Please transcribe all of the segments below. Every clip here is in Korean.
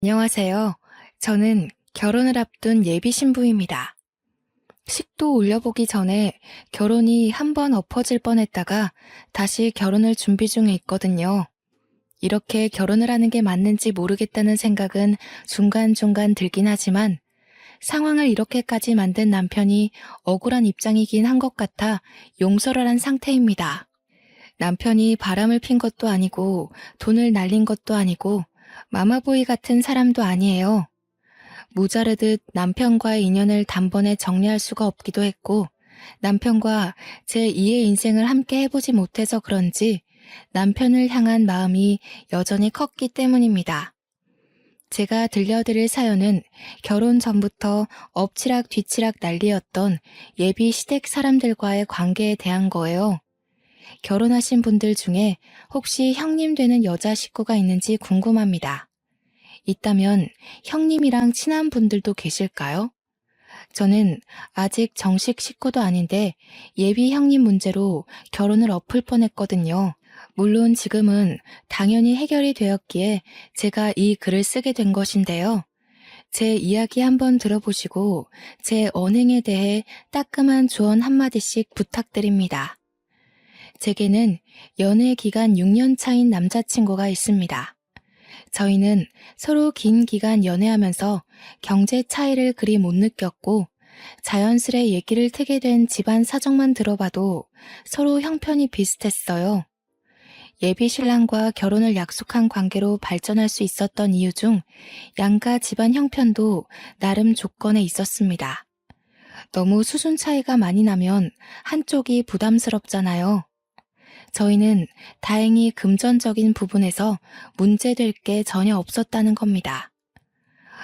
안녕하세요. 저는 결혼을 앞둔 예비 신부입니다. 식도 올려보기 전에 결혼이 한 번 엎어질 뻔했다가 다시 결혼을 준비 중에 있거든요. 이렇게 결혼을 하는 게 맞는지 모르겠다는 생각은 중간중간 들긴 하지만 상황을 이렇게까지 만든 남편이 억울한 입장이긴 한 것 같아 용서를 한 상태입니다. 남편이 바람을 핀 것도 아니고 돈을 날린 것도 아니고 마마보이 같은 사람도 아니에요. 모자르듯 남편과의 인연을 단번에 정리할 수가 없기도 했고 남편과 제2의 인생을 함께 해보지 못해서 그런지 남편을 향한 마음이 여전히 컸기 때문입니다. 제가 들려드릴 사연은 결혼 전부터 엎치락 뒤치락 난리였던 예비 시댁 사람들과의 관계에 대한 거예요. 결혼하신 분들 중에 혹시 형님 되는 여자 식구가 있는지 궁금합니다. 있다면 형님이랑 친한 분들도 계실까요? 저는 아직 정식 식구도 아닌데 예비 형님 문제로 결혼을 엎을 뻔했거든요. 물론 지금은 당연히 해결이 되었기에 제가 이 글을 쓰게 된 것인데요. 제 이야기 한번 들어보시고 제 언행에 대해 따끔한 조언 한마디씩 부탁드립니다. 제게는 연애 기간 6년 차인 남자친구가 있습니다. 저희는 서로 긴 기간 연애하면서 경제 차이를 그리 못 느꼈고 자연스레 얘기를 트게 된 집안 사정만 들어봐도 서로 형편이 비슷했어요. 예비 신랑과 결혼을 약속한 관계로 발전할 수 있었던 이유 중 양가 집안 형편도 나름 조건에 있었습니다. 너무 수준 차이가 많이 나면 한쪽이 부담스럽잖아요. 저희는 다행히 금전적인 부분에서 문제될 게 전혀 없었다는 겁니다.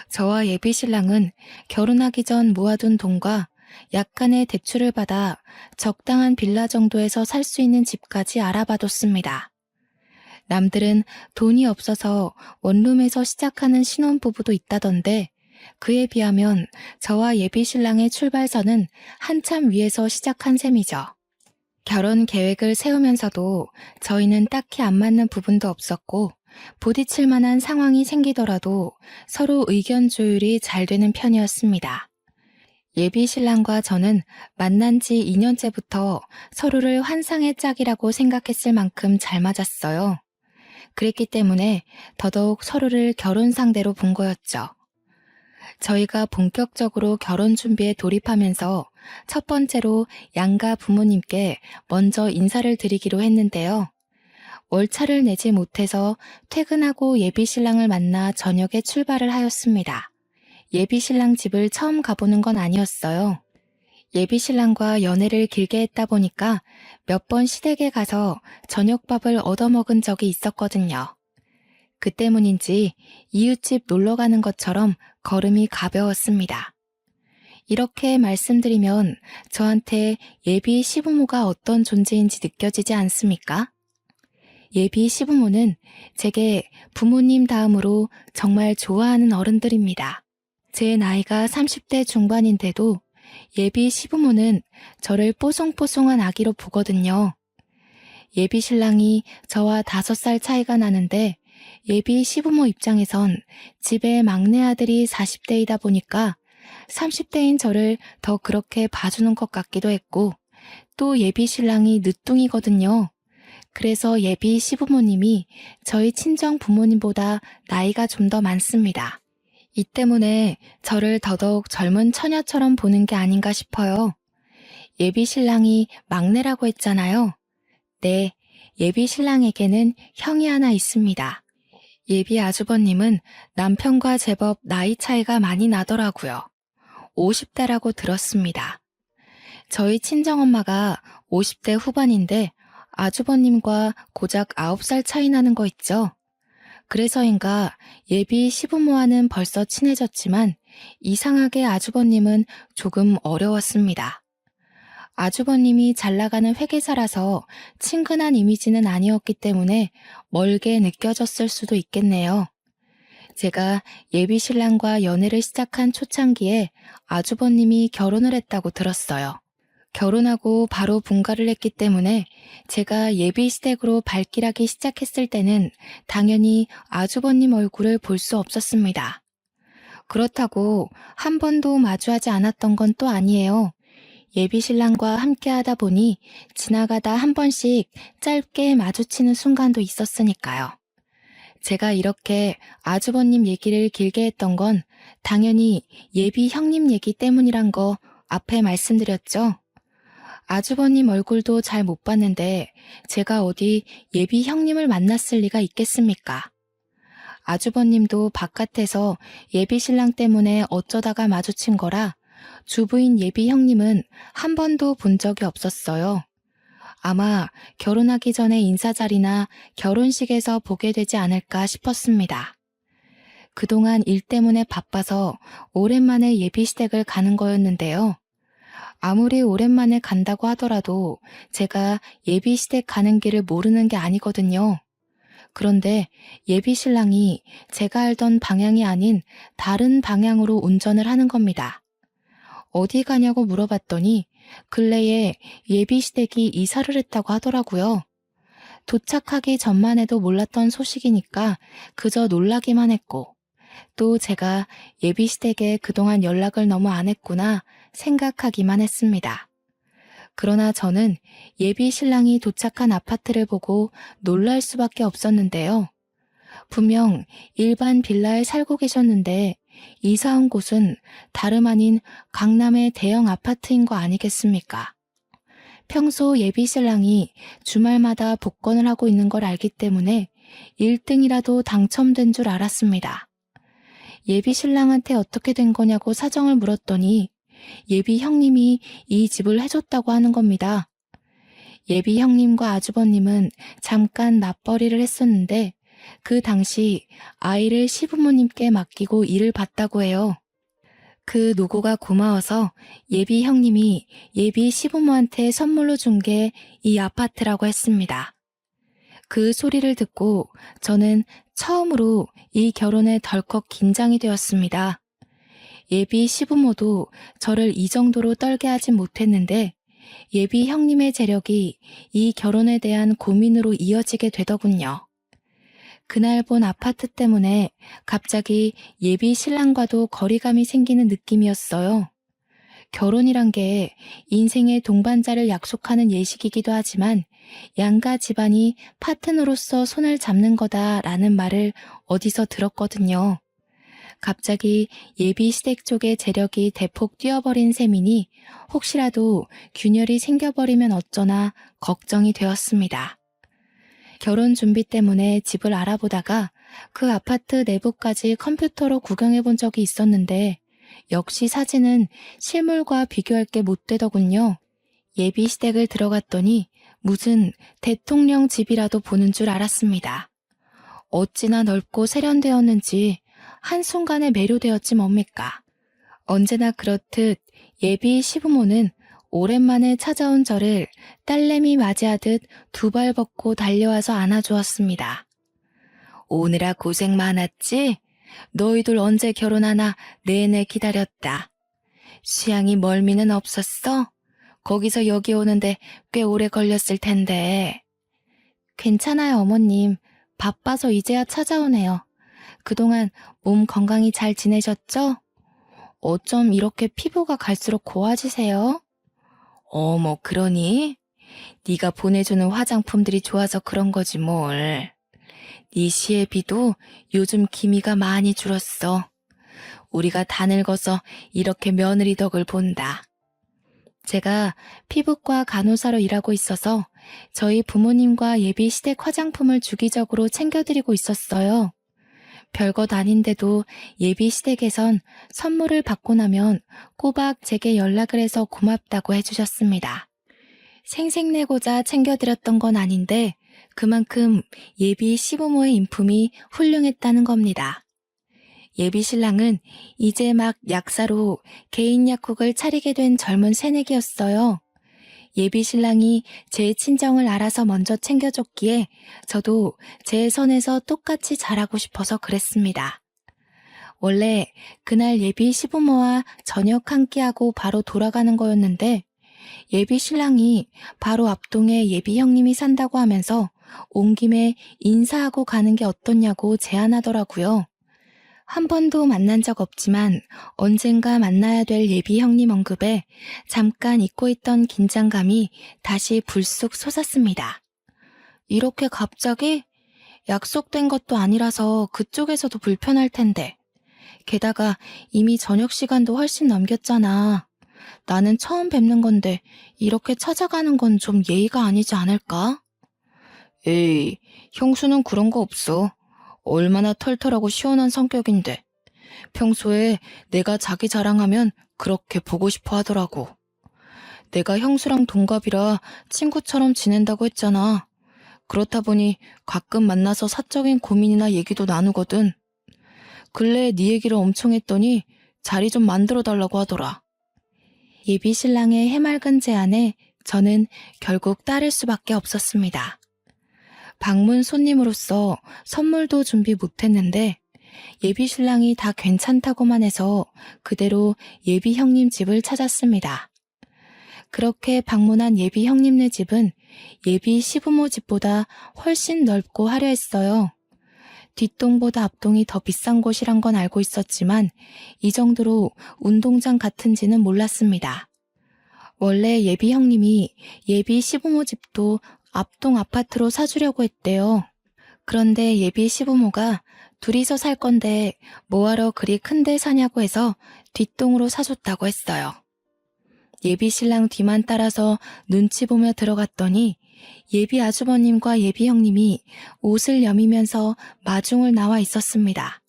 저와 예비 신랑은 결혼하기 전 모아둔 돈과 약간의 대출을 받아 적당한 빌라 정도에서 살 수 있는 집까지 알아봐뒀습니다. 남들은 돈이 없어서 원룸에서 시작하는 신혼부부도 있다던데 그에 비하면 저와 예비 신랑의 출발선은 한참 위에서 시작한 셈이죠. 결혼 계획을 세우면서도 저희는 딱히 안 맞는 부분도 없었고 부딪힐 만한 상황이 생기더라도 서로 의견 조율이 잘 되는 편이었습니다. 예비 신랑과 저는 만난 지 2년째부터 서로를 환상의 짝이라고 생각했을 만큼 잘 맞았어요. 그랬기 때문에 더더욱 서로를 결혼 상대로 본 거였죠. 저희가 본격적으로 결혼 준비에 돌입하면서 첫 번째로 양가 부모님께 먼저 인사를 드리기로 했는데요. 월차를 내지 못해서 퇴근하고 예비 신랑을 만나 저녁에 출발을 하였습니다. 예비 신랑 집을 처음 가보는 건 아니었어요. 예비 신랑과 연애를 길게 했다 보니까 몇 번 시댁에 가서 저녁밥을 얻어먹은 적이 있었거든요. 그 때문인지 이웃집 놀러 가는 것처럼 걸음이 가벼웠습니다. 이렇게 말씀드리면 저한테 예비 시부모가 어떤 존재인지 느껴지지 않습니까? 예비 시부모는 제게 부모님 다음으로 정말 좋아하는 어른들입니다. 제 나이가 30대 중반인데도 예비 시부모는 저를 뽀송뽀송한 아기로 보거든요. 예비 신랑이 저와 5살 차이가 나는데 예비 시부모 입장에선 집에 막내 아들이 40대이다 보니까 30대인 저를 더 그렇게 봐주는 것 같기도 했고 또 예비 신랑이 늦둥이거든요. 그래서 예비 시부모님이 저희 친정 부모님보다 나이가 좀 더 많습니다. 이 때문에 저를 더더욱 젊은 처녀처럼 보는 게 아닌가 싶어요. 예비 신랑이 막내라고 했잖아요. 네, 예비 신랑에게는 형이 하나 있습니다. 예비 아주버님은 남편과 제법 나이 차이가 많이 나더라고요. 50대라고 들었습니다. 저희 친정엄마가 50대 후반인데 아주버님과 고작 9살 차이 나는 거 있죠? 그래서인가 예비 시부모와는 벌써 친해졌지만 이상하게 아주버님은 조금 어려웠습니다. 아주버님이 잘 나가는 회계사라서 친근한 이미지는 아니었기 때문에 멀게 느껴졌을 수도 있겠네요. 제가 예비 신랑과 연애를 시작한 초창기에 아주버님이 결혼을 했다고 들었어요. 결혼하고 바로 분가를 했기 때문에 제가 예비 시댁으로 발길하기 시작했을 때는 당연히 아주버님 얼굴을 볼 수 없었습니다. 그렇다고 한 번도 마주하지 않았던 건 또 아니에요. 예비 신랑과 함께 하다 보니 지나가다 한 번씩 짧게 마주치는 순간도 있었으니까요. 제가 이렇게 아주버님 얘기를 길게 했던 건 당연히 예비 형님 얘기 때문이란 거 앞에 말씀드렸죠. 아주버님 얼굴도 잘 못 봤는데 제가 어디 예비 형님을 만났을 리가 있겠습니까? 아주버님도 바깥에서 예비 신랑 때문에 어쩌다가 마주친 거라 주부인 예비 형님은 한 번도 본 적이 없었어요. 아마 결혼하기 전에 인사자리나 결혼식에서 보게 되지 않을까 싶었습니다. 그동안 일 때문에 바빠서 오랜만에 예비 시댁을 가는 거였는데요. 아무리 오랜만에 간다고 하더라도 제가 예비 시댁 가는 길을 모르는 게 아니거든요. 그런데 예비 신랑이 제가 알던 방향이 아닌 다른 방향으로 운전을 하는 겁니다. 어디 가냐고 물어봤더니 근래에 예비 시댁이 이사를 했다고 하더라고요. 도착하기 전만 해도 몰랐던 소식이니까 그저 놀라기만 했고 또 제가 예비 시댁에 그동안 연락을 너무 안 했구나 생각하기만 했습니다. 그러나 저는 예비 신랑이 도착한 아파트를 보고 놀랄 수밖에 없었는데요. 분명 일반 빌라에 살고 계셨는데 이사 온 곳은 다름 아닌 강남의 대형 아파트인 거 아니겠습니까? 평소 예비 신랑이 주말마다 복권을 하고 있는 걸 알기 때문에 1등이라도 당첨된 줄 알았습니다. 예비 신랑한테 어떻게 된 거냐고 사정을 물었더니 예비 형님이 이 집을 해줬다고 하는 겁니다. 예비 형님과 아주버님은 잠깐 맞벌이를 했었는데 그 당시 아이를 시부모님께 맡기고 일을 봤다고 해요. 그 노고가 고마워서 예비 형님이 예비 시부모한테 선물로 준 게 이 아파트라고 했습니다. 그 소리를 듣고 저는 처음으로 이 결혼에 덜컥 긴장이 되었습니다. 예비 시부모도 저를 이 정도로 떨게 하진 못했는데 예비 형님의 재력이 이 결혼에 대한 고민으로 이어지게 되더군요. 그날 본 아파트 때문에 갑자기 예비 신랑과도 거리감이 생기는 느낌이었어요. 결혼이란 게 인생의 동반자를 약속하는 예식이기도 하지만 양가 집안이 파트너로서 손을 잡는 거다라는 말을 어디서 들었거든요. 갑자기 예비 시댁 쪽의 재력이 대폭 뛰어버린 셈이니 혹시라도 균열이 생겨버리면 어쩌나 걱정이 되었습니다. 결혼 준비 때문에 집을 알아보다가 그 아파트 내부까지 컴퓨터로 구경해 본 적이 있었는데 역시 사진은 실물과 비교할 게 못 되더군요. 예비 시댁을 들어갔더니 무슨 대통령 집이라도 보는 줄 알았습니다. 어찌나 넓고 세련되었는지 한순간에 매료되었지 뭡니까. 언제나 그렇듯 예비 시부모는 오랜만에 찾아온 저를 딸내미 맞이하듯 두 발 벗고 달려와서 안아주었습니다. 오느라 고생 많았지? 너희들 언제 결혼하나 내내 기다렸다. 수양이 멀미는 없었어? 거기서 여기 오는데 꽤 오래 걸렸을 텐데. 괜찮아요, 어머님. 바빠서 이제야 찾아오네요. 그동안 몸 건강히 잘 지내셨죠? 어쩜 이렇게 피부가 갈수록 고와지세요? 어머, 그러니? 네가 보내주는 화장품들이 좋아서 그런 거지 뭘. 네 시애비도 요즘 기미가 많이 줄었어. 우리가 다 늙어서 이렇게 며느리 덕을 본다. 제가 피부과 간호사로 일하고 있어서 저희 부모님과 예비 시댁 화장품을 주기적으로 챙겨드리고 있었어요. 별것 아닌데도 예비 시댁에선 선물을 받고 나면 꼬박 제게 연락을 해서 고맙다고 해주셨습니다. 생색내고자 챙겨드렸던 건 아닌데 그만큼 예비 시부모의 인품이 훌륭했다는 겁니다. 예비 신랑은 이제 막 약사로 개인 약국을 차리게 된 젊은 새내기였어요. 예비 신랑이 제 친정을 알아서 먼저 챙겨줬기에 저도 제 선에서 똑같이 잘하고 싶어서 그랬습니다. 원래 그날 예비 시부모와 저녁 한 끼 하고 바로 돌아가는 거였는데 예비 신랑이 바로 앞동에 예비 형님이 산다고 하면서 온 김에 인사하고 가는 게 어떻냐고 제안하더라고요. 한 번도 만난 적 없지만 언젠가 만나야 될 예비 형님 언급에 잠깐 잊고 있던 긴장감이 다시 불쑥 솟았습니다. 이렇게 갑자기? 약속된 것도 아니라서 그쪽에서도 불편할 텐데. 게다가 이미 저녁 시간도 훨씬 넘겼잖아. 나는 처음 뵙는 건데 이렇게 찾아가는 건 좀 예의가 아니지 않을까? 에이, 형수는 그런 거 없어. 얼마나 털털하고 시원한 성격인데. 평소에 내가 자기 자랑하면 그렇게 보고 싶어 하더라고. 내가 형수랑 동갑이라 친구처럼 지낸다고 했잖아. 그렇다 보니 가끔 만나서 사적인 고민이나 얘기도 나누거든. 근래 네 얘기를 엄청 했더니 자리 좀 만들어 달라고 하더라. 예비 신랑의 해맑은 제안에 저는 결국 따를 수밖에 없었습니다. 방문 손님으로서 선물도 준비 못했는데 예비 신랑이 다 괜찮다고만 해서 그대로 예비 형님 집을 찾았습니다. 그렇게 방문한 예비 형님네 집은 예비 시부모 집보다 훨씬 넓고 화려했어요. 뒷동보다 앞동이 더 비싼 곳이란 건 알고 있었지만 이 정도로 운동장 같은지는 몰랐습니다. 원래 예비 형님이 예비 시부모 집도 앞동 아파트로 사주려고 했대요. 그런데 예비 시부모가 둘이서 살 건데 뭐하러 그리 큰데 사냐고 해서 뒷동으로 사줬다고 했어요. 예비 신랑 뒤만 따라서 눈치 보며 들어갔더니 예비 아주버님과 예비 형님이 옷을 여미면서 마중을 나와 있었습니다.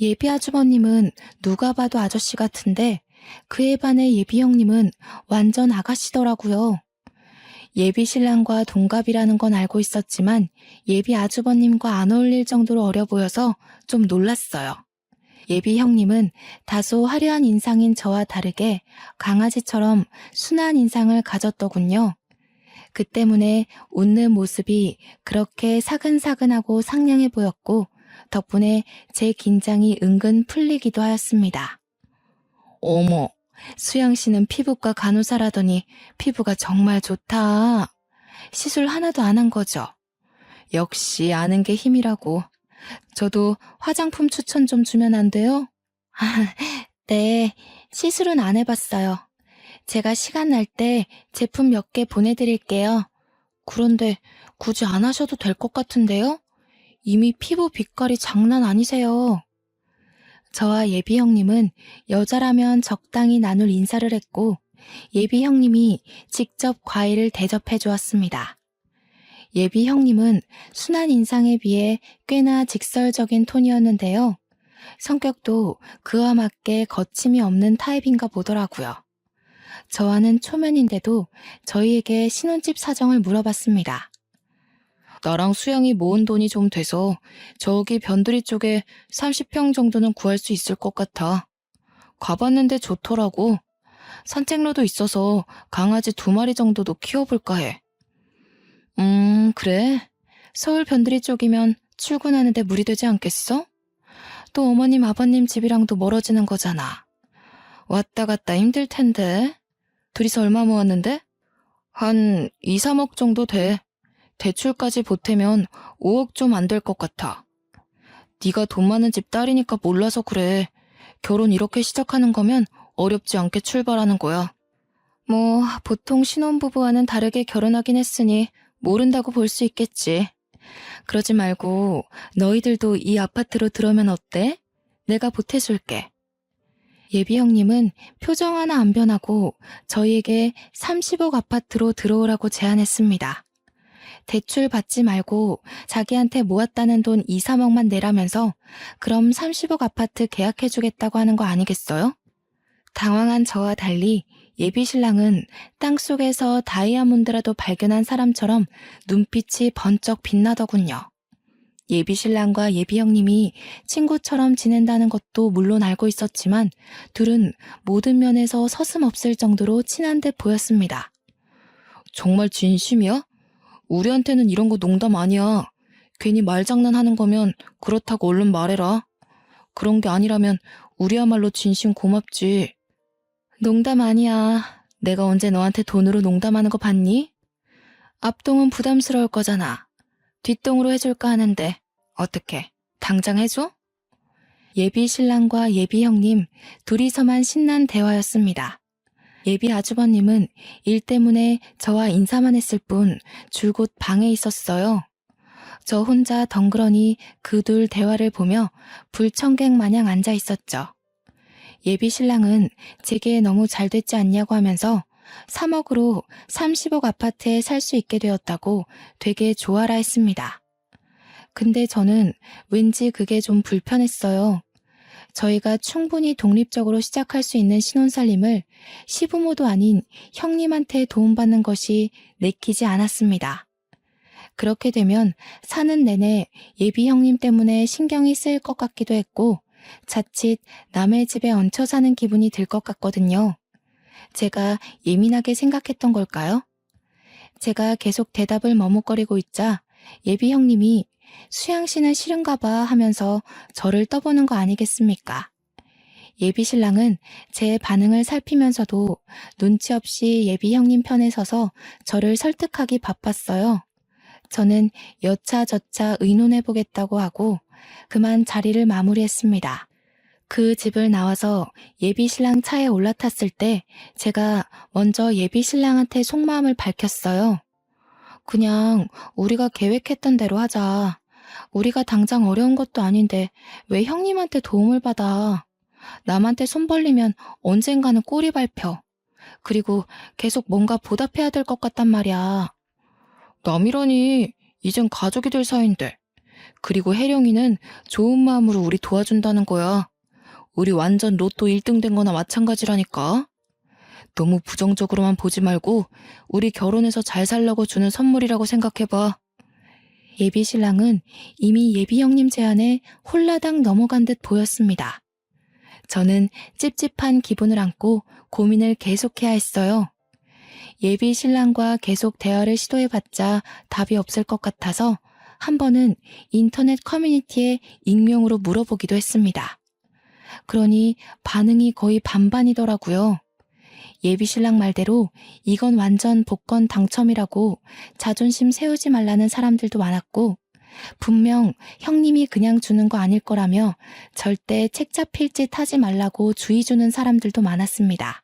예비 아주버님은 누가 봐도 아저씨 같은데 그에 반해 예비 형님은 완전 아가씨더라고요. 예비 신랑과 동갑이라는 건 알고 있었지만 예비 아주버님과 안 어울릴 정도로 어려 보여서 좀 놀랐어요. 예비 형님은 다소 화려한 인상인 저와 다르게 강아지처럼 순한 인상을 가졌더군요. 그 때문에 웃는 모습이 그렇게 사근사근하고 상냥해 보였고 덕분에 제 긴장이 은근 풀리기도 하였습니다. 어머, 수영 씨는 피부과 간호사라더니 피부가 정말 좋다. 시술 하나도 안 한 거죠? 역시 아는 게 힘이라고. 저도 화장품 추천 좀 주면 안 돼요? 네, 시술은 안 해봤어요. 제가 시간 날 때 제품 몇 개 보내드릴게요. 그런데 굳이 안 하셔도 될 것 같은데요? 이미 피부 빛깔이 장난 아니세요. 저와 예비 형님은 여자라면 적당히 나눌 인사를 했고 예비 형님이 직접 과일을 대접해 주었습니다. 예비 형님은 순한 인상에 비해 꽤나 직설적인 톤이었는데요. 성격도 그와 맞게 거침이 없는 타입인가 보더라고요. 저와는 초면인데도 저희에게 신혼집 사정을 물어봤습니다. 나랑 수영이 모은 돈이 좀 돼서 저기 변두리 쪽에 30평 정도는 구할 수 있을 것 같아. 가봤는데 좋더라고. 산책로도 있어서 강아지 2마리 정도도 키워볼까 해. 그래? 서울 변두리 쪽이면 출근하는데 무리 되지 않겠어? 또 어머님 아버님 집이랑도 멀어지는 거잖아. 왔다 갔다 힘들 텐데. 둘이서 얼마 모았는데? 한 2, 3억 정도 돼. 대출까지 보태면 5억 좀 안 될 것 같아. 네가 돈 많은 집 딸이니까 몰라서 그래. 결혼 이렇게 시작하는 거면 어렵지 않게 출발하는 거야. 뭐 보통 신혼부부와는 다르게 결혼하긴 했으니 모른다고 볼 수 있겠지. 그러지 말고 너희들도 이 아파트로 들어오면 어때? 내가 보태줄게. 예비 형님은 표정 하나 안 변하고 저희에게 30억 아파트로 들어오라고 제안했습니다. 대출 받지 말고 자기한테 모았다는 돈 2, 3억만 내라면서 그럼 30억 아파트 계약해주겠다고 하는 거 아니겠어요? 당황한 저와 달리 예비 신랑은 땅속에서 다이아몬드라도 발견한 사람처럼 눈빛이 번쩍 빛나더군요. 예비 신랑과 예비 형님이 친구처럼 지낸다는 것도 물론 알고 있었지만 둘은 모든 면에서 서슴없을 정도로 친한 듯 보였습니다. 정말 진심이야? 우리한테는 이런 거 농담 아니야. 괜히 말장난하는 거면 그렇다고 얼른 말해라. 그런 게 아니라면 우리야말로 진심 고맙지. 농담 아니야. 내가 언제 너한테 돈으로 농담하는 거 봤니? 앞동은 부담스러울 거잖아. 뒷동으로 해줄까 하는데 어떻게? 당장 해줘? 예비 신랑과 예비 형님 둘이서만 신난 대화였습니다. 예비 아주버님은 일 때문에 저와 인사만 했을 뿐 줄곧 방에 있었어요. 저 혼자 덩그러니 그 둘 대화를 보며 불청객 마냥 앉아 있었죠. 예비 신랑은 제게 너무 잘 됐지 않냐고 하면서 3억으로 30억 아파트에 살 수 있게 되었다고 되게 좋아라 했습니다. 근데 저는 왠지 그게 좀 불편했어요. 저희가 충분히 독립적으로 시작할 수 있는 신혼살림을 시부모도 아닌 형님한테 도움받는 것이 내키지 않았습니다. 그렇게 되면 사는 내내 예비 형님 때문에 신경이 쓰일 것 같기도 했고 자칫 남의 집에 얹혀 사는 기분이 들 것 같거든요. 제가 예민하게 생각했던 걸까요? 제가 계속 대답을 머뭇거리고 있자 예비 형님이 수양 씨는 싫은가 봐 하면서 저를 떠보는 거 아니겠습니까? 예비 신랑은 제 반응을 살피면서도 눈치 없이 예비 형님 편에 서서 저를 설득하기 바빴어요. 저는 여차저차 의논해보겠다고 하고 그만 자리를 마무리했습니다. 그 집을 나와서 예비 신랑 차에 올라탔을 때 제가 먼저 예비 신랑한테 속마음을 밝혔어요. 그냥 우리가 계획했던 대로 하자. 우리가 당장 어려운 것도 아닌데 왜 형님한테 도움을 받아. 남한테 손 벌리면 언젠가는 꼬리 밟혀. 그리고 계속 뭔가 보답해야 될 것 같단 말이야. 남이라니 이젠 가족이 될 사이인데. 그리고 혜령이는 좋은 마음으로 우리 도와준다는 거야. 우리 완전 로또 1등 된 거나 마찬가지라니까. 너무 부정적으로만 보지 말고 우리 결혼해서 잘 살라고 주는 선물이라고 생각해봐. 예비 신랑은 이미 예비 형님 제안에 홀라당 넘어간 듯 보였습니다. 저는 찝찝한 기분을 안고 고민을 계속해야 했어요. 예비 신랑과 계속 대화를 시도해봤자 답이 없을 것 같아서 한 번은 인터넷 커뮤니티에 익명으로 물어보기도 했습니다. 그러니 반응이 거의 반반이더라고요. 예비 신랑 말대로 이건 완전 복권 당첨이라고 자존심 세우지 말라는 사람들도 많았고 분명 형님이 그냥 주는 거 아닐 거라며 절대 책 잡힐 짓 하지 말라고 주의 주는 사람들도 많았습니다.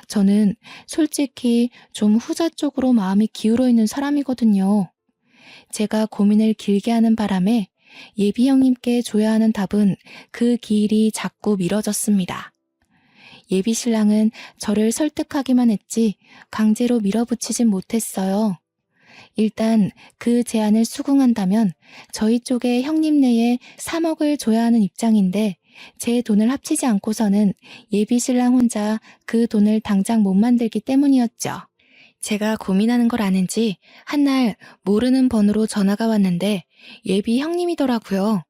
저는 솔직히 좀 후자 쪽으로 마음이 기울어 있는 사람이거든요. 제가 고민을 길게 하는 바람에 예비 형님께 줘야 하는 답은 그 기일이 자꾸 미뤄졌습니다. 예비 신랑은 저를 설득하기만 했지 강제로 밀어붙이진 못했어요. 일단 그 제안을 수긍한다면 저희 쪽에 형님네에 3억을 줘야 하는 입장인데 제 돈을 합치지 않고서는 예비 신랑 혼자 그 돈을 당장 못 만들기 때문이었죠. 제가 고민하는 걸 아는지 한날 모르는 번호로 전화가 왔는데 예비 형님이더라고요.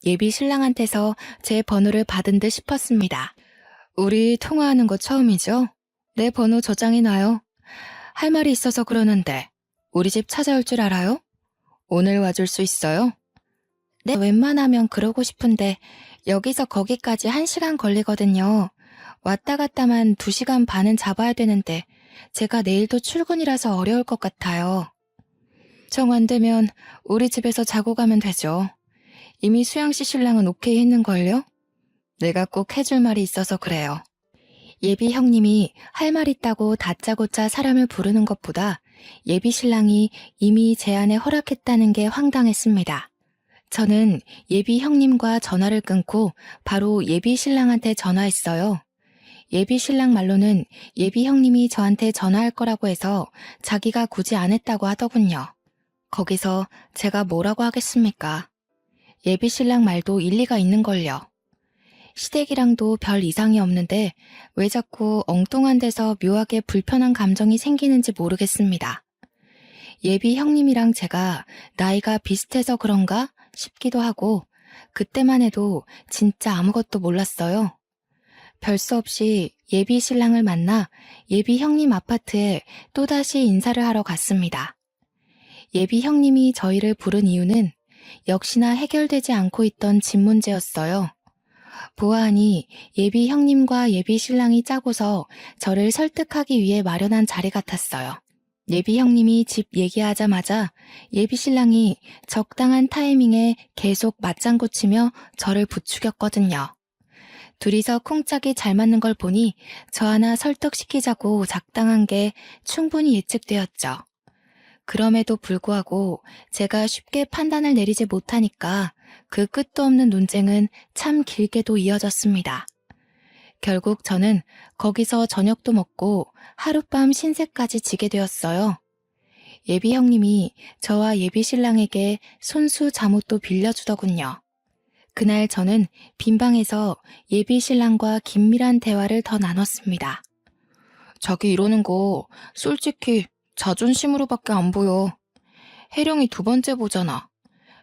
예비 신랑한테서 제 번호를 받은 듯 싶었습니다. 우리 통화하는 거 처음이죠? 내 번호 저장해놔요. 할 말이 있어서 그러는데 우리 집 찾아올 줄 알아요? 오늘 와줄 수 있어요? 네, 웬만하면 그러고 싶은데 여기서 거기까지 1시간 걸리거든요. 왔다 갔다만 2시간 반은 잡아야 되는데 제가 내일도 출근이라서 어려울 것 같아요. 정 안 되면 우리 집에서 자고 가면 되죠. 이미 수양씨 신랑은 오케이 했는걸요? 내가 꼭 해줄 말이 있어서 그래요. 예비 형님이 할 말 있다고 다짜고짜 사람을 부르는 것보다 예비 신랑이 이미 제안에 허락했다는 게 황당했습니다. 저는 예비 형님과 전화를 끊고 바로 예비 신랑한테 전화했어요. 예비 신랑 말로는 예비 형님이 저한테 전화할 거라고 해서 자기가 굳이 안 했다고 하더군요. 거기서 제가 뭐라고 하겠습니까? 예비 신랑 말도 일리가 있는걸요. 시댁이랑도 별 이상이 없는데 왜 자꾸 엉뚱한 데서 묘하게 불편한 감정이 생기는지 모르겠습니다. 예비 형님이랑 제가 나이가 비슷해서 그런가 싶기도 하고 그때만 해도 진짜 아무것도 몰랐어요. 별 수 없이 예비 신랑을 만나 예비 형님 아파트에 또다시 인사를 하러 갔습니다. 예비 형님이 저희를 부른 이유는 역시나 해결되지 않고 있던 집 문제였어요. 보아하니 예비 형님과 예비 신랑이 짜고서 저를 설득하기 위해 마련한 자리 같았어요. 예비 형님이 집 얘기하자마자 예비 신랑이 적당한 타이밍에 계속 맞장구 치며 저를 부추겼거든요. 둘이서 쿵짝이 잘 맞는 걸 보니 저 하나 설득시키자고 작당한 게 충분히 예측되었죠. 그럼에도 불구하고 제가 쉽게 판단을 내리지 못하니까 그 끝도 없는 논쟁은 참 길게도 이어졌습니다. 결국 저는 거기서 저녁도 먹고 하룻밤 신세까지 지게 되었어요. 예비 형님이 저와 예비 신랑에게 손수 잠옷도 빌려주더군요. 그날 저는 빈방에서 예비 신랑과 긴밀한 대화를 더 나눴습니다. 자기 이러는 거 솔직히 자존심으로밖에 안 보여. 혜령이 두 번째 보잖아.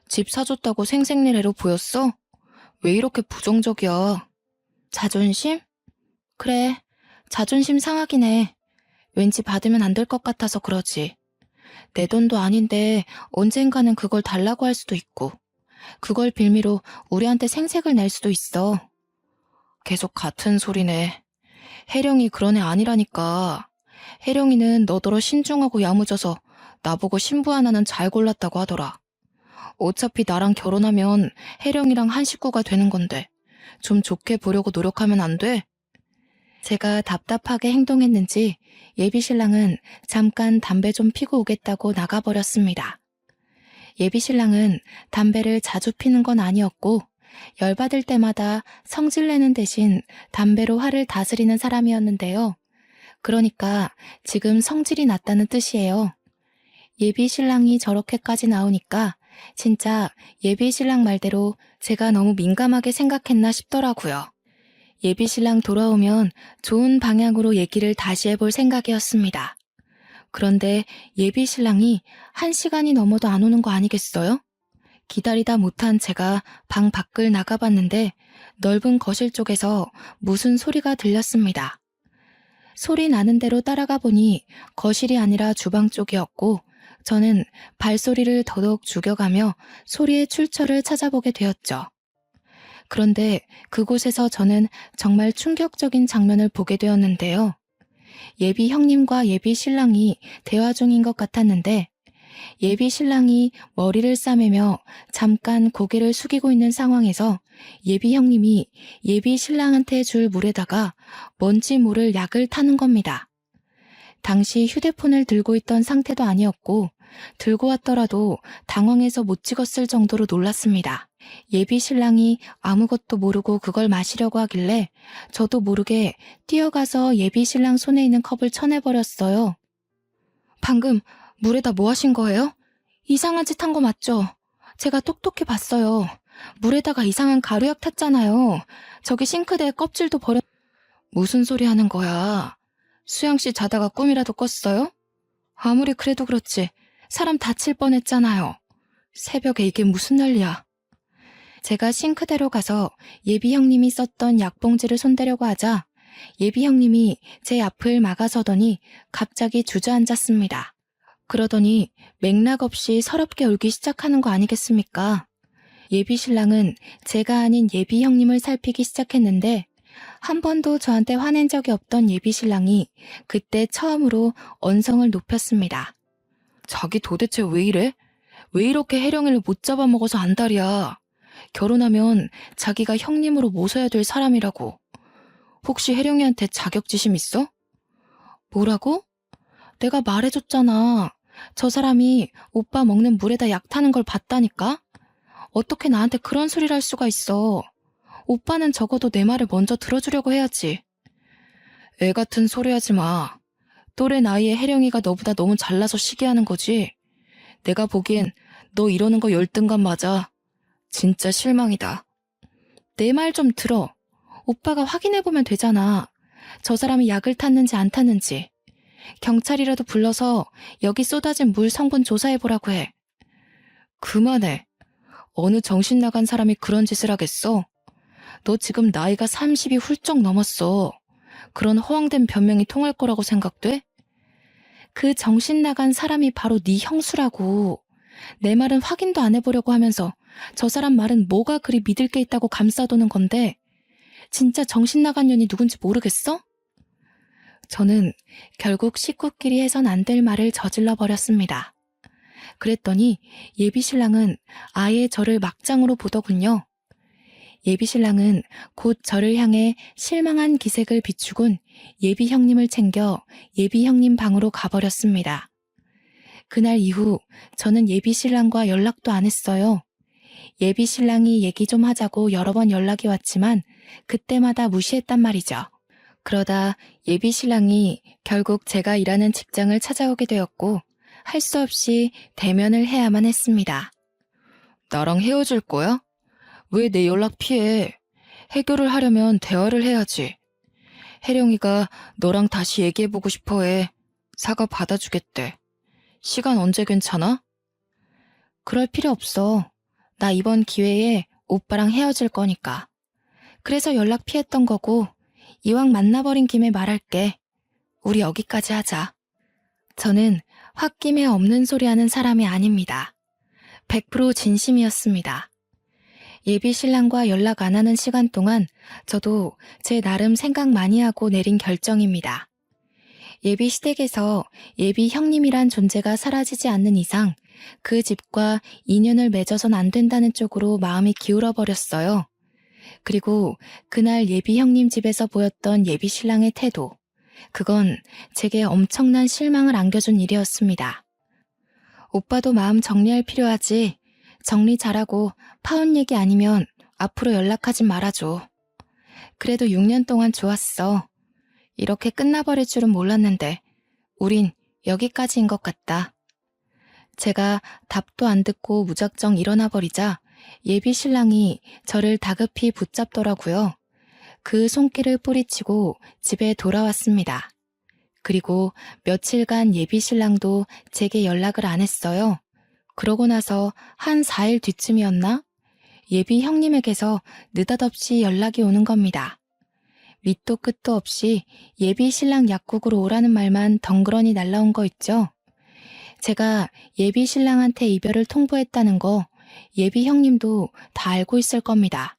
집 사줬다고 생색내래로 보였어? 왜 이렇게 부정적이야? 자존심? 그래, 자존심 상하긴 해. 왠지 받으면 안 될 것 같아서 그러지. 내 돈도 아닌데 언젠가는 그걸 달라고 할 수도 있고, 그걸 빌미로 우리한테 생색을 낼 수도 있어. 계속 같은 소리네. 혜령이 그런 애 아니라니까. 혜령이는 너더러 신중하고 야무져서 나보고 신부 하나는 잘 골랐다고 하더라. 어차피 나랑 결혼하면 혜령이랑 한 식구가 되는 건데 좀 좋게 보려고 노력하면 안 돼? 제가 답답하게 행동했는지 예비 신랑은 잠깐 담배 좀 피고 오겠다고 나가버렸습니다. 예비 신랑은 담배를 자주 피는 건 아니었고 열받을 때마다 성질내는 대신 담배로 화를 다스리는 사람이었는데요. 그러니까 지금 성질이 났다는 뜻이에요. 예비 신랑이 저렇게까지 나오니까 진짜 예비 신랑 말대로 제가 너무 민감하게 생각했나 싶더라고요. 예비 신랑 돌아오면 좋은 방향으로 얘기를 다시 해볼 생각이었습니다. 그런데 예비 신랑이 1시간이 넘어도 안 오는 거 아니겠어요? 기다리다 못한 제가 방 밖을 나가봤는데 넓은 거실 쪽에서 무슨 소리가 들렸습니다. 소리 나는 대로 따라가 보니 거실이 아니라 주방 쪽이었고 저는 발소리를 더더욱 죽여가며 소리의 출처를 찾아보게 되었죠. 그런데 그곳에서 저는 정말 충격적인 장면을 보게 되었는데요. 예비 형님과 예비 신랑이 대화 중인 것 같았는데 예비 신랑이 머리를 싸매며 잠깐 고개를 숙이고 있는 상황에서 예비 형님이 예비 신랑한테 줄 물에다가 뭔지 모를 약을 타는 겁니다. 당시 휴대폰을 들고 있던 상태도 아니었고 들고 왔더라도 당황해서 못 찍었을 정도로 놀랐습니다. 예비 신랑이 아무것도 모르고 그걸 마시려고 하길래 저도 모르게 뛰어가서 예비 신랑 손에 있는 컵을 쳐내버렸어요. 방금 물에다 뭐 하신 거예요? 이상한 짓 한 거 맞죠? 제가 똑똑히 봤어요. 물에다가 이상한 가루약 탔잖아요. 저기 싱크대에 껍질도 버려... 무슨 소리 하는 거야? 수영씨 자다가 꿈이라도 꿨어요? 아무리 그래도 그렇지 사람 다칠 뻔했잖아요. 새벽에 이게 무슨 난리야. 제가 싱크대로 가서 예비 형님이 썼던 약봉지를 손대려고 하자 예비 형님이 제 앞을 막아서더니 갑자기 주저앉았습니다. 그러더니 맥락 없이 서럽게 울기 시작하는 거 아니겠습니까? 예비 신랑은 제가 아닌 예비 형님을 살피기 시작했는데 한 번도 저한테 화낸 적이 없던 예비 신랑이 그때 처음으로 언성을 높였습니다. 자기 도대체 왜 이래? 왜 이렇게 혜령이를 못 잡아먹어서 안달이야? 결혼하면 자기가 형님으로 모셔야 될 사람이라고. 혹시 혜령이한테 자격지심 있어? 뭐라고? 내가 말해줬잖아. 저 사람이 오빠 먹는 물에다 약 타는 걸 봤다니까? 어떻게 나한테 그런 소리를 할 수가 있어. 오빠는 적어도 내 말을 먼저 들어주려고 해야지. 애 같은 소리 하지 마. 또래 나이에 혜령이가 너보다 너무 잘나서 시기하는 거지. 내가 보기엔 너 이러는 거 열등감 맞아. 진짜 실망이다. 내 말 좀 들어. 오빠가 확인해보면 되잖아. 저 사람이 약을 탔는지 안 탔는지. 경찰이라도 불러서 여기 쏟아진 물 성분 조사해보라고 해. 그만해. 어느 정신 나간 사람이 그런 짓을 하겠어? 너 지금 나이가 30이 훌쩍 넘었어. 그런 허황된 변명이 통할 거라고 생각돼? 그 정신 나간 사람이 바로 네 형수라고. 내 말은 확인도 안 해보려고 하면서 저 사람 말은 뭐가 그리 믿을 게 있다고 감싸도는 건데 진짜 정신 나간 년이 누군지 모르겠어? 저는 결국 식구끼리 해선 안 될 말을 저질러 버렸습니다. 그랬더니 예비 신랑은 아예 저를 막장으로 보더군요. 예비 신랑은 곧 저를 향해 실망한 기색을 비추곤 예비 형님을 챙겨 예비 형님 방으로 가버렸습니다. 그날 이후 저는 예비 신랑과 연락도 안 했어요. 예비 신랑이 얘기 좀 하자고 여러 번 연락이 왔지만 그때마다 무시했단 말이죠. 그러다 예비 신랑이 결국 제가 일하는 직장을 찾아오게 되었고 할 수 없이 대면을 해야만 했습니다. 나랑 헤어질 거야? 왜 내 연락 피해? 해결을 하려면 대화를 해야지. 혜령이가 너랑 다시 얘기해보고 싶어해. 사과 받아주겠대. 시간 언제 괜찮아? 그럴 필요 없어. 나 이번 기회에 오빠랑 헤어질 거니까. 그래서 연락 피했던 거고 이왕 만나버린 김에 말할게. 우리 여기까지 하자. 저는 홧김에 없는 소리 하는 사람이 아닙니다. 100% 진심이었습니다. 예비 신랑과 연락 안 하는 시간 동안 저도 제 나름 생각 많이 하고 내린 결정입니다. 예비 시댁에서 예비 형님이란 존재가 사라지지 않는 이상 그 집과 인연을 맺어선 안 된다는 쪽으로 마음이 기울어 버렸어요. 그리고 그날 예비 형님 집에서 보였던 예비 신랑의 태도, 그건 제게 엄청난 실망을 안겨준 일이었습니다. 오빠도 마음 정리할 필요하지. 정리 잘하고 파혼 얘기 아니면 앞으로 연락하지 말아줘. 그래도 6년 동안 좋았어. 이렇게 끝나버릴 줄은 몰랐는데 우린 여기까지인 것 같다. 제가 답도 안 듣고 무작정 일어나 버리자 예비 신랑이 저를 다급히 붙잡더라고요. 그 손길을 뿌리치고 집에 돌아왔습니다. 그리고 며칠간 예비 신랑도 제게 연락을 안 했어요. 그러고 나서 한 4일 뒤쯤이었나? 예비 형님에게서 느닷없이 연락이 오는 겁니다. 밑도 끝도 없이 예비 신랑 약국으로 오라는 말만 덩그러니 날라온 거 있죠? 제가 예비 신랑한테 이별을 통보했다는 거 예비 형님도 다 알고 있을 겁니다.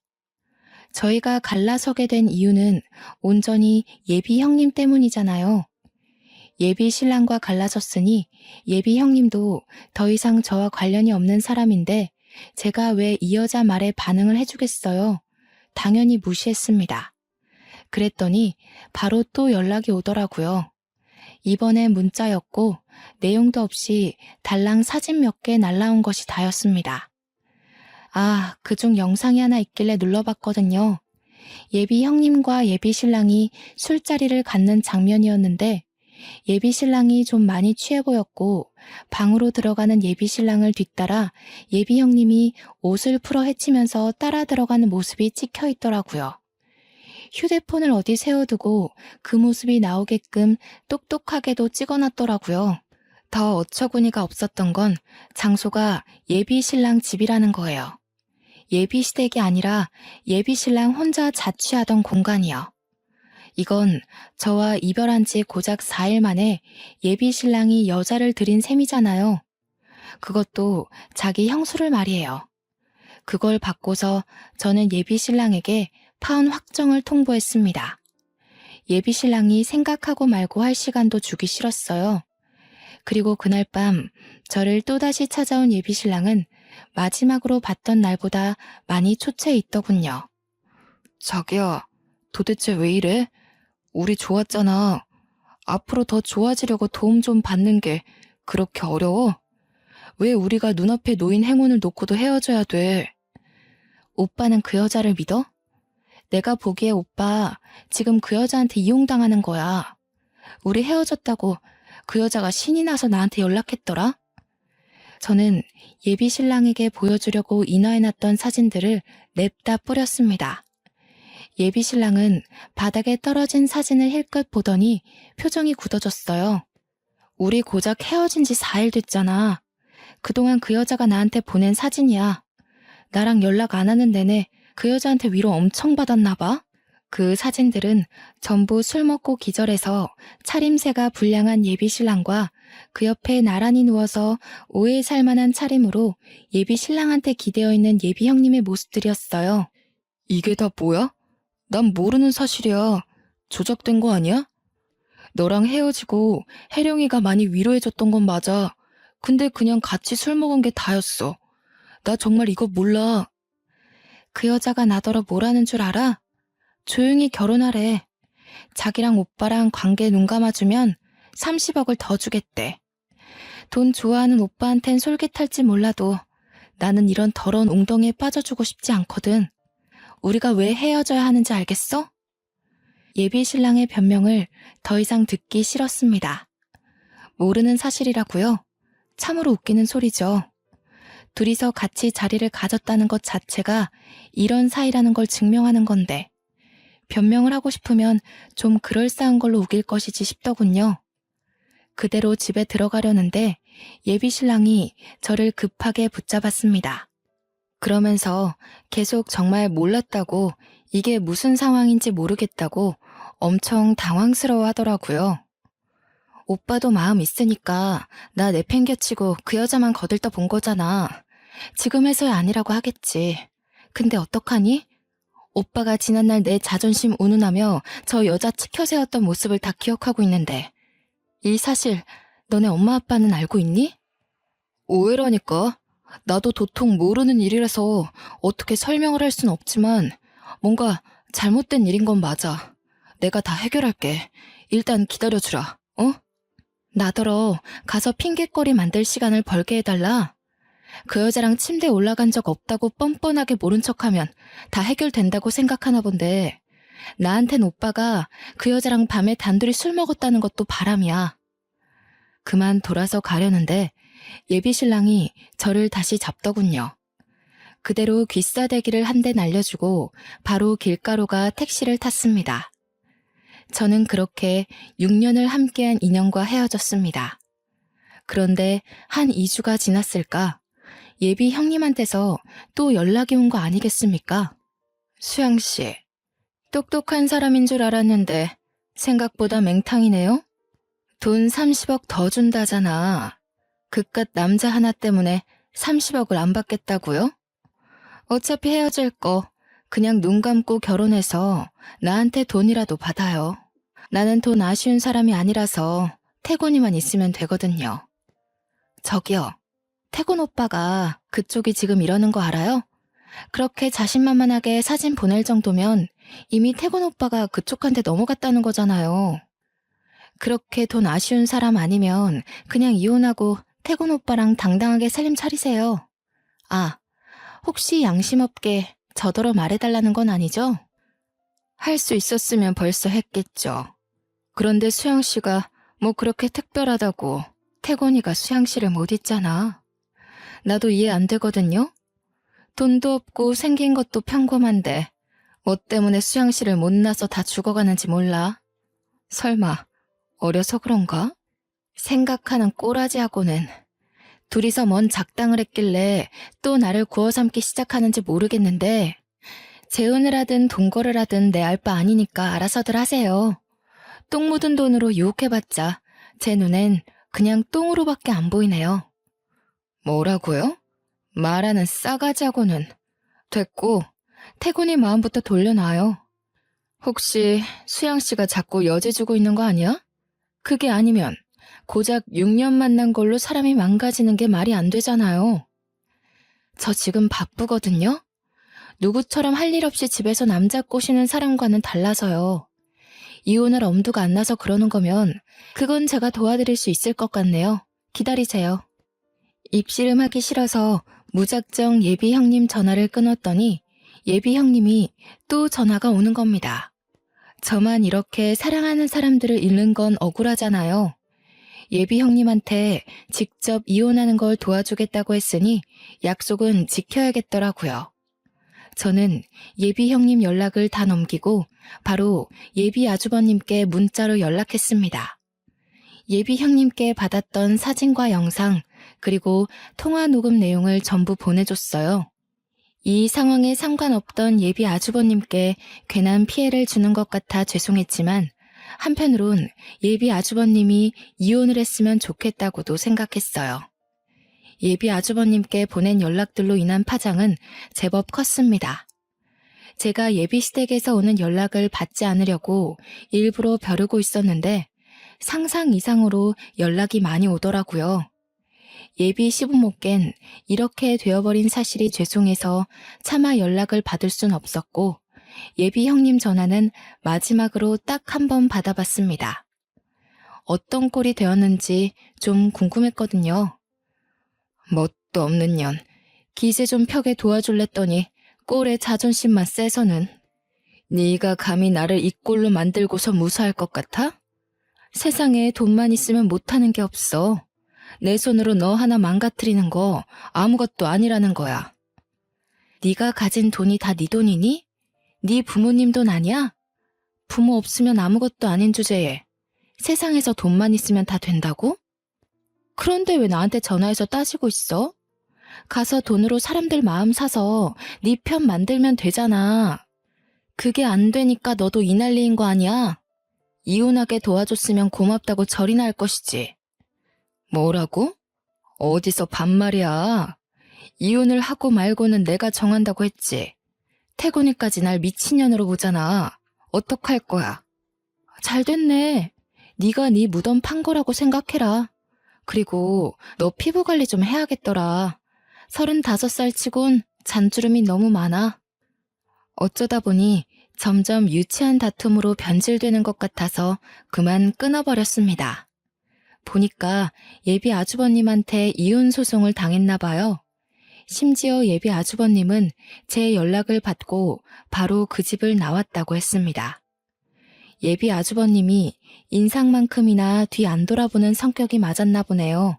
저희가 갈라서게 된 이유는 온전히 예비 형님 때문이잖아요. 예비 신랑과 갈라섰으니 예비 형님도 더 이상 저와 관련이 없는 사람인데 제가 왜 이 여자 말에 반응을 해주겠어요? 당연히 무시했습니다. 그랬더니 바로 또 연락이 오더라고요. 이번엔 문자였고 내용도 없이 달랑 사진 몇 개 날라온 것이 다였습니다. 아, 그중 영상이 하나 있길래 눌러봤거든요. 예비 형님과 예비 신랑이 술자리를 갖는 장면이었는데 예비 신랑이 좀 많이 취해 보였고 방으로 들어가는 예비 신랑을 뒤따라 예비 형님이 옷을 풀어 헤치면서 따라 들어가는 모습이 찍혀 있더라고요. 휴대폰을 어디 세워두고 그 모습이 나오게끔 똑똑하게도 찍어놨더라고요. 더 어처구니가 없었던 건 장소가 예비 신랑 집이라는 거예요. 예비 시댁이 아니라 예비 신랑 혼자 자취하던 공간이요. 이건 저와 이별한 지 고작 4일 만에 예비 신랑이 여자를 들인 셈이잖아요. 그것도 자기 형수를 말이에요. 그걸 받고서 저는 예비 신랑에게 파혼 확정을 통보했습니다. 예비 신랑이 생각하고 말고 할 시간도 주기 싫었어요. 그리고 그날 밤 저를 또다시 찾아온 예비 신랑은 마지막으로 봤던 날보다 많이 초췌해 있더군요. 자기야, 도대체 왜 이래? 우리 좋았잖아. 앞으로 더 좋아지려고 도움 좀 받는 게 그렇게 어려워? 왜 우리가 눈앞에 놓인 행운을 놓고도 헤어져야 돼? 오빠는 그 여자를 믿어? 내가 보기에 오빠 지금 그 여자한테 이용당하는 거야. 우리 헤어졌다고 그 여자가 신이 나서 나한테 연락했더라? 저는 예비 신랑에게 보여주려고 인화해놨던 사진들을 냅다 뿌렸습니다. 예비 신랑은 바닥에 떨어진 사진을 힐끗 보더니 표정이 굳어졌어요. 우리 고작 헤어진 지 4일 됐잖아. 그동안 그 여자가 나한테 보낸 사진이야. 나랑 연락 안 하는 내내 그 여자한테 위로 엄청 받았나 봐. 그 사진들은 전부 술 먹고 기절해서 차림새가 불량한 예비 신랑과 그 옆에 나란히 누워서 오해 살만한 차림으로 예비 신랑한테 기대어 있는 예비 형님의 모습들이었어요. 이게 다 뭐야? 난 모르는 사실이야. 조작된 거 아니야? 너랑 헤어지고 혜령이가 많이 위로해줬던 건 맞아. 근데 그냥 같이 술 먹은 게 다였어. 나 정말 이거 몰라. 그 여자가 나더러 뭐라는 줄 알아? 조용히 결혼하래. 자기랑 오빠랑 관계 눈 감아주면 30억을 더 주겠대. 돈 좋아하는 오빠한텐 솔깃할지 몰라도 나는 이런 더러운 웅덩이에 빠져주고 싶지 않거든. 우리가 왜 헤어져야 하는지 알겠어? 예비 신랑의 변명을 더 이상 듣기 싫었습니다. 모르는 사실이라고요? 참으로 웃기는 소리죠. 둘이서 같이 자리를 가졌다는 것 자체가 이런 사이라는 걸 증명하는 건데 변명을 하고 싶으면 좀 그럴싸한 걸로 우길 것이지 싶더군요. 그대로 집에 들어가려는데 예비 신랑이 저를 급하게 붙잡았습니다. 그러면서 계속 정말 몰랐다고 이게 무슨 상황인지 모르겠다고 엄청 당황스러워 하더라고요. 오빠도 마음 있으니까 나 내팽개치고 그 여자만 거들떠 본 거잖아. 지금에서야 아니라고 하겠지. 근데 어떡하니? 오빠가 지난날 내 자존심 운운하며 저 여자 치켜세웠던 모습을 다 기억하고 있는데 이 사실 너네 엄마 아빠는 알고 있니? 오해라니까. 나도 도통 모르는 일이라서 어떻게 설명을 할 순 없지만 뭔가 잘못된 일인 건 맞아. 내가 다 해결할게. 일단 기다려주라. 어? 나더러 가서 핑계거리 만들 시간을 벌게 해달라. 그 여자랑 침대에 올라간 적 없다고 뻔뻔하게 모른 척하면 다 해결된다고 생각하나 본데 나한텐 오빠가 그 여자랑 밤에 단둘이 술 먹었다는 것도 바람이야. 그만 돌아서 가려는데 예비 신랑이 저를 다시 잡더군요. 그대로 귀싸대기를 한 대 날려주고 바로 길가로가 택시를 탔습니다. 저는 그렇게 6년을 함께한 인연과 헤어졌습니다. 그런데 한 2주가 지났을까 예비 형님한테서 또 연락이 온 거 아니겠습니까? 수양씨, 똑똑한 사람인 줄 알았는데 생각보다 맹탕이네요? 돈 30억 더 준다잖아. 그깟 남자 하나 때문에 30억을 안 받겠다고요? 어차피 헤어질 거 그냥 눈 감고 결혼해서 나한테 돈이라도 받아요. 나는 돈 아쉬운 사람이 아니라서 태곤이만 있으면 되거든요. 저기요, 태곤 오빠가 그쪽이 지금 이러는 거 알아요? 그렇게 자신만만하게 사진 보낼 정도면 이미 태곤 오빠가 그쪽한테 넘어갔다는 거잖아요. 그렇게 돈 아쉬운 사람 아니면 그냥 이혼하고 태곤 오빠랑 당당하게 살림 차리세요. 아, 혹시 양심 없게 저더러 말해달라는 건 아니죠? 할 수 있었으면 벌써 했겠죠. 그런데 수양 씨가 뭐 그렇게 특별하다고 태곤이가 수양 씨를 못 잊잖아. 나도 이해 안 되거든요. 돈도 없고 생긴 것도 평범한데 뭐 때문에 수양 씨를 못나서 다 죽어가는지 몰라. 설마 어려서 그런가? 생각하는 꼬라지하고는 둘이서 뭔 작당을 했길래 또 나를 구워 삼기 시작하는지 모르겠는데 재혼을 하든 동거를 하든 내 알 바 아니니까 알아서들 하세요. 똥 묻은 돈으로 유혹해봤자 제 눈엔 그냥 똥으로밖에 안 보이네요. 뭐라고요? 말하는 싸가지하고는. 됐고 태곤이 마음부터 돌려놔요. 혹시 수양씨가 자꾸 여지 주고 있는 거 아니야? 그게 아니면 고작 6년 만난 걸로 사람이 망가지는 게 말이 안 되잖아요. 저 지금 바쁘거든요? 누구처럼 할 일 없이 집에서 남자 꼬시는 사람과는 달라서요. 이혼할 엄두가 안 나서 그러는 거면 그건 제가 도와드릴 수 있을 것 같네요. 기다리세요. 입씨름하기 싫어서 무작정 예비 형님 전화를 끊었더니 예비 형님이 또 전화가 오는 겁니다. 저만 이렇게 사랑하는 사람들을 잃는 건 억울하잖아요. 예비 형님한테 직접 이혼하는 걸 도와주겠다고 했으니 약속은 지켜야겠더라고요. 저는 예비 형님 연락을 다 넘기고 바로 예비 아주버님께 문자로 연락했습니다. 예비 형님께 받았던 사진과 영상 그리고 통화 녹음 내용을 전부 보내줬어요. 이 상황에 상관없던 예비 아주버님께 괜한 피해를 주는 것 같아 죄송했지만 한편으론 예비 아주버님이 이혼을 했으면 좋겠다고도 생각했어요. 예비 아주버님께 보낸 연락들로 인한 파장은 제법 컸습니다. 제가 예비시댁에서 오는 연락을 받지 않으려고 일부러 벼르고 있었는데 상상 이상으로 연락이 많이 오더라고요. 예비 시부모껜 이렇게 되어버린 사실이 죄송해서 차마 연락을 받을 순 없었고 예비 형님 전화는 마지막으로 딱 한 번 받아봤습니다. 어떤 꼴이 되었는지 좀 궁금했거든요. 뭣도 없는 년, 기세 좀 펴게 도와줄랬더니 꼴에 자존심만 세서는. 네가 감히 나를 이 꼴로 만들고서 무사할 것 같아? 세상에 돈만 있으면 못하는 게 없어. 내 손으로 너 하나 망가뜨리는 거 아무것도 아니라는 거야. 네가 가진 돈이 다 네 돈이니? 네 부모님 돈 아니야? 부모 없으면 아무것도 아닌 주제에 세상에서 돈만 있으면 다 된다고? 그런데 왜 나한테 전화해서 따지고 있어? 가서 돈으로 사람들 마음 사서 네 편 만들면 되잖아. 그게 안 되니까 너도 이 난리인 거 아니야? 이혼하게 도와줬으면 고맙다고 절이나 할 것이지. 뭐라고? 어디서 반말이야. 이혼을 하고 말고는 내가 정한다고 했지. 태곤이까지 날 미친년으로 보잖아. 어떡할 거야? 잘 됐네. 네가 네 무덤 판 거라고 생각해라. 그리고 너 피부 관리 좀 해야겠더라. 35살 치곤 잔주름이 너무 많아. 어쩌다 보니 점점 유치한 다툼으로 변질되는 것 같아서 그만 끊어버렸습니다. 보니까 예비 아주버님한테 이혼 소송을 당했나 봐요. 심지어 예비 아주버님은 제 연락을 받고 바로 그 집을 나왔다고 했습니다. 예비 아주버님이 인상만큼이나 뒤 안 돌아보는 성격이 맞았나 보네요.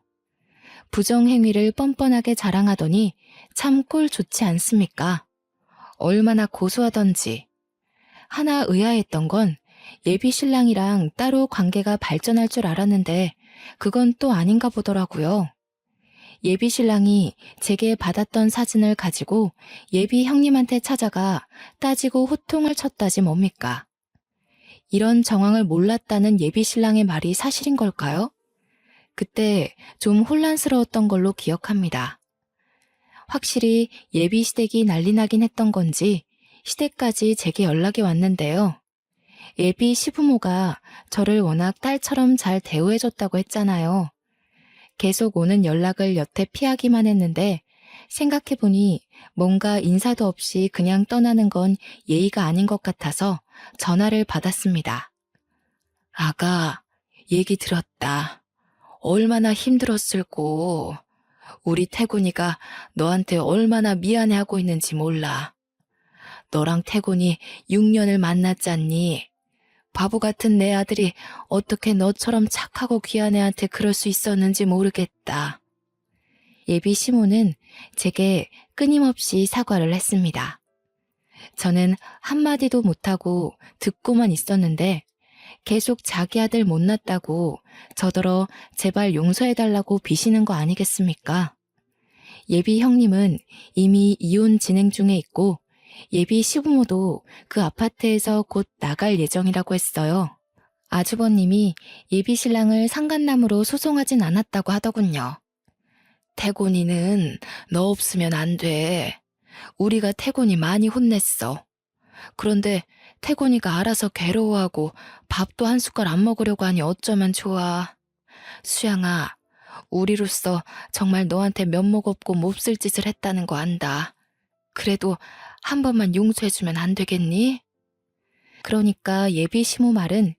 부정행위를 뻔뻔하게 자랑하더니 참 꼴 좋지 않습니까? 얼마나 고소하던지. 하나 의아했던 건 예비 신랑이랑 따로 관계가 발전할 줄 알았는데 그건 또 아닌가 보더라고요. 예비 신랑이 제게 받았던 사진을 가지고 예비 형님한테 찾아가 따지고 호통을 쳤다지 뭡니까? 이런 정황을 몰랐다는 예비 신랑의 말이 사실인 걸까요? 그때 좀 혼란스러웠던 걸로 기억합니다. 확실히 예비 시댁이 난리 나긴 했던 건지 시댁까지 제게 연락이 왔는데요. 예비 시부모가 저를 워낙 딸처럼 잘 대우해줬다고 했잖아요. 계속 오는 연락을 여태 피하기만 했는데 생각해보니 뭔가 인사도 없이 그냥 떠나는 건 예의가 아닌 것 같아서 전화를 받았습니다. 아가, 얘기 들었다. 얼마나 힘들었을꼬. 우리 태곤이가 너한테 얼마나 미안해하고 있는지 몰라. 너랑 태곤이 6년을 만났잖니. 바보 같은 내 아들이 어떻게 너처럼 착하고 귀한 애한테 그럴 수 있었는지 모르겠다. 예비 시모는 제게 끊임없이 사과를 했습니다. 저는 한마디도 못하고 듣고만 있었는데 계속 자기 아들 못났다고 저더러 제발 용서해달라고 비시는 거 아니겠습니까? 예비 형님은 이미 이혼 진행 중에 있고 예비 시부모도 그 아파트에서 곧 나갈 예정이라고 했어요. 아주버님이 예비 신랑을 상간남으로 소송하진 않았다고 하더군요. 태곤이는 너 없으면 안 돼. 우리가 태곤이 많이 혼냈어. 그런데 태곤이가 알아서 괴로워하고 밥도 한 숟갈 안 먹으려고 하니 어쩌면 좋아. 수양아, 우리로서 정말 너한테 면목 없고 몹쓸 짓을 했다는 거 안다. 그래도 한 번만 용서해주면 안 되겠니? 그러니까 예비 시모 말은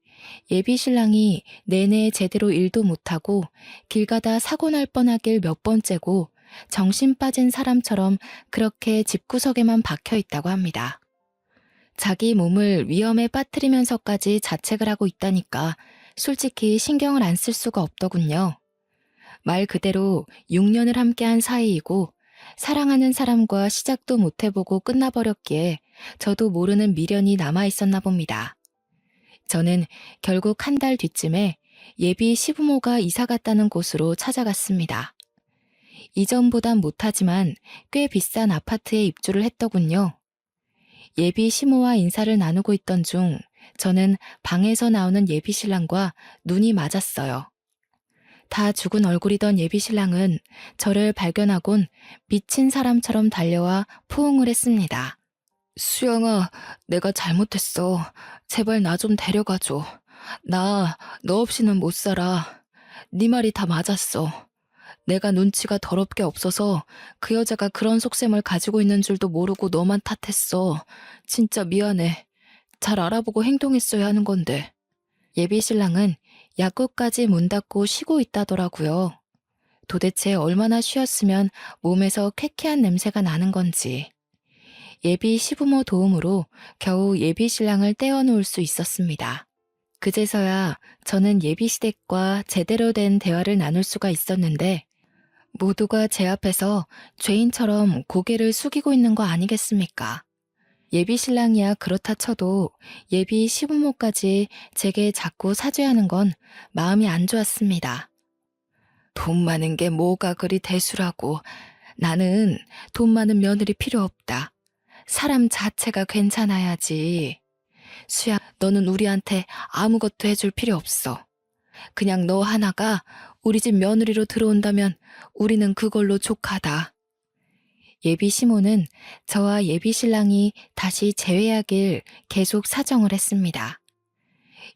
예비 신랑이 내내 제대로 일도 못하고 길 가다 사고 날 뻔하길 몇 번째고 정신 빠진 사람처럼 그렇게 집구석에만 박혀 있다고 합니다. 자기 몸을 위험에 빠뜨리면서까지 자책을 하고 있다니까 솔직히 신경을 안 쓸 수가 없더군요. 말 그대로 6년을 함께한 사이이고 사랑하는 사람과 시작도 못 해보고 끝나버렸기에 저도 모르는 미련이 남아있었나 봅니다. 저는 결국 한 달 뒤쯤에 예비 시부모가 이사 갔다는 곳으로 찾아갔습니다. 이전보단 못하지만 꽤 비싼 아파트에 입주를 했더군요. 예비 시모와 인사를 나누고 있던 중 저는 방에서 나오는 예비 신랑과 눈이 맞았어요. 다 죽은 얼굴이던 예비 신랑은 저를 발견하곤 미친 사람처럼 달려와 포옹을 했습니다. 수영아, 내가 잘못했어. 제발 나 좀 데려가줘. 나 너 없이는 못 살아. 네 말이 다 맞았어. 내가 눈치가 더럽게 없어서 그 여자가 그런 속셈을 가지고 있는 줄도 모르고 너만 탓했어. 진짜 미안해. 잘 알아보고 행동했어야 하는 건데. 예비 신랑은 약국까지 문 닫고 쉬고 있다더라고요. 도대체 얼마나 쉬었으면 몸에서 쾌쾌한 냄새가 나는 건지. 예비 시부모 도움으로 겨우 예비 신랑을 떼어놓을 수 있었습니다. 그제서야 저는 예비 시댁과 제대로 된 대화를 나눌 수가 있었는데 모두가 제 앞에서 죄인처럼 고개를 숙이고 있는 거 아니겠습니까? 예비 신랑이야 그렇다 쳐도 예비 시부모까지 제게 자꾸 사죄하는 건 마음이 안 좋았습니다. 돈 많은 게 뭐가 그리 대수라고. 나는 돈 많은 며느리 필요 없다. 사람 자체가 괜찮아야지. 수야, 너는 우리한테 아무것도 해줄 필요 없어. 그냥 너 하나가 우리 집 며느리로 들어온다면 우리는 그걸로 족하다. 예비 시모는 저와 예비 신랑이 다시 재회하길 계속 사정을 했습니다.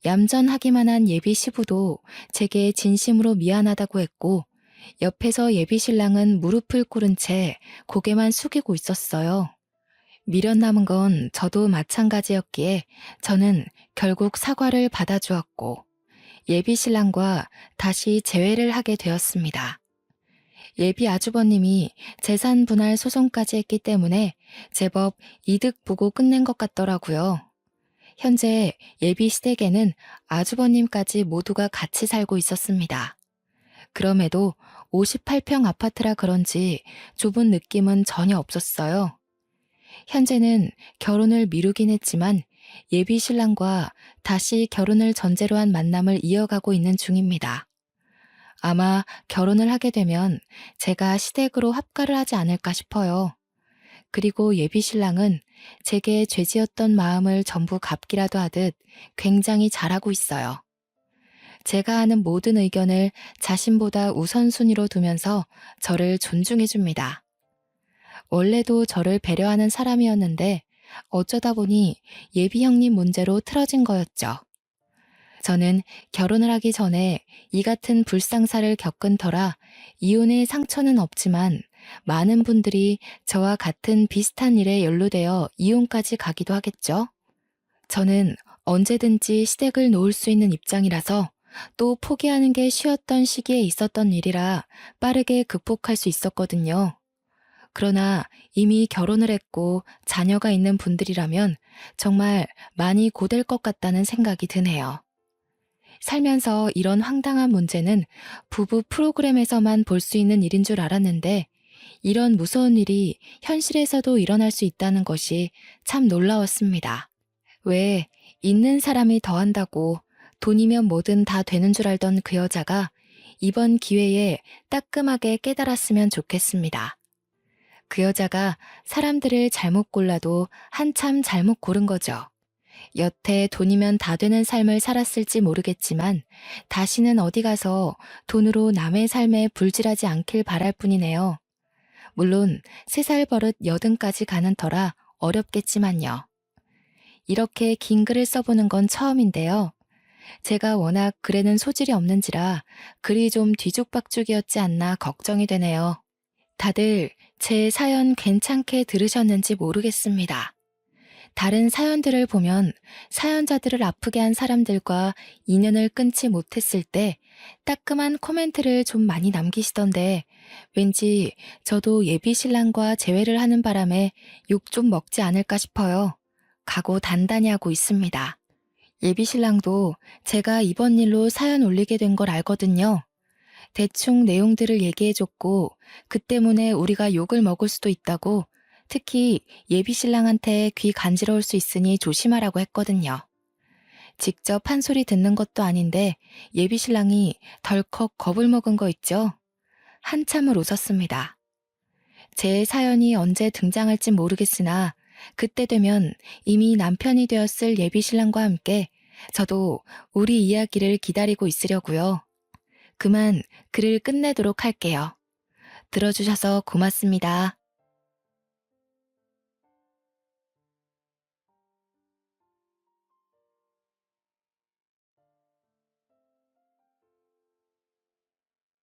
얌전하기만 한 예비 시부도 제게 진심으로 미안하다고 했고 옆에서 예비 신랑은 무릎을 꿇은 채 고개만 숙이고 있었어요. 미련 남은 건 저도 마찬가지였기에 저는 결국 사과를 받아주었고 예비 신랑과 다시 재회를 하게 되었습니다. 예비 아주버님이 재산 분할 소송까지 했기 때문에 제법 이득 보고 끝낸 것 같더라고요. 현재 예비 시댁에는 아주버님까지 모두가 같이 살고 있었습니다. 그럼에도 58평 아파트라 그런지 좁은 느낌은 전혀 없었어요. 현재는 결혼을 미루긴 했지만 예비 신랑과 다시 결혼을 전제로 한 만남을 이어가고 있는 중입니다. 아마 결혼을 하게 되면 제가 시댁으로 합가를 하지 않을까 싶어요. 그리고 예비 신랑은 제게 죄지었던 마음을 전부 갚기라도 하듯 굉장히 잘하고 있어요. 제가 하는 모든 의견을 자신보다 우선순위로 두면서 저를 존중해 줍니다. 원래도 저를 배려하는 사람이었는데 어쩌다 보니 예비 형님 문제로 틀어진 거였죠. 저는 결혼을 하기 전에 이 같은 불상사를 겪은 터라 이혼의 상처는 없지만 많은 분들이 저와 같은 비슷한 일에 연루되어 이혼까지 가기도 하겠죠. 저는 언제든지 시댁을 놓을 수 있는 입장이라서 또 포기하는 게 쉬웠던 시기에 있었던 일이라 빠르게 극복할 수 있었거든요. 그러나 이미 결혼을 했고 자녀가 있는 분들이라면 정말 많이 고될 것 같다는 생각이 드네요. 살면서 이런 황당한 문제는 부부 프로그램에서만 볼 수 있는 일인 줄 알았는데 이런 무서운 일이 현실에서도 일어날 수 있다는 것이 참 놀라웠습니다. 왜 있는 사람이 더 한다고 돈이면 뭐든 다 되는 줄 알던 그 여자가 이번 기회에 따끔하게 깨달았으면 좋겠습니다. 그 여자가 사람들을 잘못 골라도 한참 잘못 고른 거죠. 여태 돈이면 다 되는 삶을 살았을지 모르겠지만 다시는 어디 가서 돈으로 남의 삶에 불질하지 않길 바랄 뿐이네요. 물론 3살 버릇 80까지 가는 터라 어렵겠지만요. 이렇게 긴 글을 써보는 건 처음인데요. 제가 워낙 글에는 소질이 없는지라 글이 좀 뒤죽박죽이었지 않나 걱정이 되네요. 다들 제 사연 괜찮게 들으셨는지 모르겠습니다. 다른 사연들을 보면 사연자들을 아프게 한 사람들과 인연을 끊지 못했을 때 따끔한 코멘트를 좀 많이 남기시던데 왠지 저도 예비 신랑과 재회를 하는 바람에 욕 좀 먹지 않을까 싶어요. 각오 단단히 하고 있습니다. 예비 신랑도 제가 이번 일로 사연 올리게 된 걸 알거든요. 대충 내용들을 얘기해줬고 그 때문에 우리가 욕을 먹을 수도 있다고 특히 예비 신랑한테 귀 간지러울 수 있으니 조심하라고 했거든요. 직접 한 소리 듣는 것도 아닌데 예비 신랑이 덜컥 겁을 먹은 거 있죠? 한참을 웃었습니다. 제 사연이 언제 등장할진 모르겠으나 그때 되면 이미 남편이 되었을 예비 신랑과 함께 저도 우리 이야기를 기다리고 있으려고요. 그만 글을 끝내도록 할게요. 들어주셔서 고맙습니다.